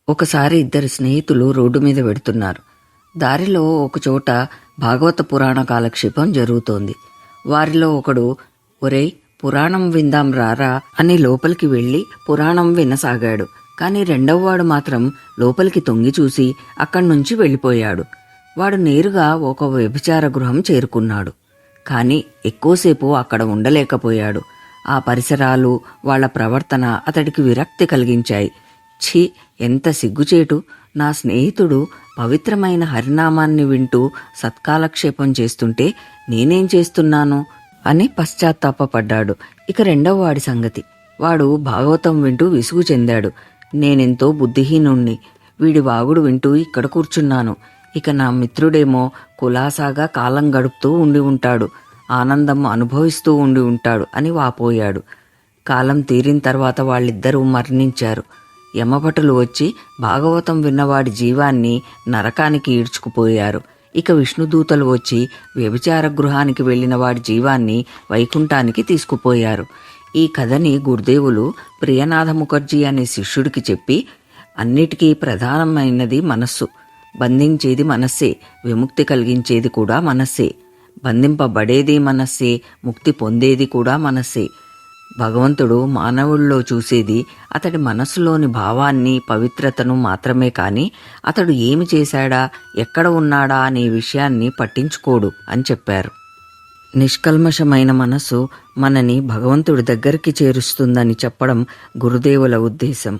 ఒకసారి ఇద్దరు స్నేహితులు రోడ్డు మీద వెడుతున్నారు. దారిలో ఒకచోట భాగవత పురాణ కాలక్షేపం జరుగుతోంది. వారిలో ఒకడు, ఒరేయ్ పురాణం విందాం రారా అని లోపలికి వెళ్లి పురాణం వినసాగాడు. కాని రెండవవాడు మాత్రం లోపలికి తొంగి చూసి అక్కడి నుంచి వెళ్ళిపోయాడు. వాడు నేరుగా ఒక వ్యభిచార గృహం చేరుకున్నాడు. కాని ఎక్కువసేపు అక్కడ ఉండలేకపోయాడు. ఆ పరిసరాలు, వాళ్ల ప్రవర్తన అతడికి విరక్తి కలిగించాయి. ఛీ, ఎంత సిగ్గుచేటు! నా స్నేహితుడు పవిత్రమైన హరినామాన్ని వింటూ సత్కాలక్షేపం చేస్తుంటే నేనేం చేస్తున్నాను అని పశ్చాత్తాపపడ్డాడు. ఇక రెండవ వాడి సంగతి. వాడు భాగవతం వింటూ విసుగు చెందాడు. నేనెంతో బుద్ధిహీనుణ్ణి, వీడి వాగుడు వింటూ ఇక్కడ కూర్చున్నాను. ఇక నా మిత్రుడేమో కులాసాగా కాలం గడుపుతూ ఉండి ఉంటాడు, ఆనందం అనుభవిస్తూ ఉండి ఉంటాడు అని వాపోయాడు. కాలం తీరిన తర్వాత వాళ్ళిద్దరూ మరణించారు. యమభటులు వచ్చి భాగవతం విన్నవాడి జీవాన్ని నరకానికి ఈడ్చుకుపోయారు. ఇక విష్ణుదూతలు వచ్చి వ్యభిచార గృహానికి వెళ్లిన వాడి జీవాన్ని వైకుంఠానికి తీసుకుపోయారు. ఈ కథని గురుదేవులు ప్రియనాథ ముఖర్జీ అనే శిష్యుడికి చెప్పి, అన్నిటికీ ప్రధానమైనది మనస్సు. బంధించేది మనస్సే, విముక్తి కలిగించేది కూడా మనస్సే. బంధింపబడేది మనస్సే, ముక్తి పొందేది కూడా మనస్సే. భగవంతుడు మానవుల్లో చూసేది అతడి మనస్సులోని భావాన్ని, పవిత్రతను మాత్రమే. కాని అతడు ఏమి చేశాడా, ఎక్కడ ఉన్నాడా అనే విషయాన్ని పట్టించుకోడు అని చెప్పారు. నిష్కల్మషమైన మనస్సు మనని భగవంతుడి దగ్గరికి చేరుస్తుందని చెప్పడం గురుదేవుల ఉద్దేశం.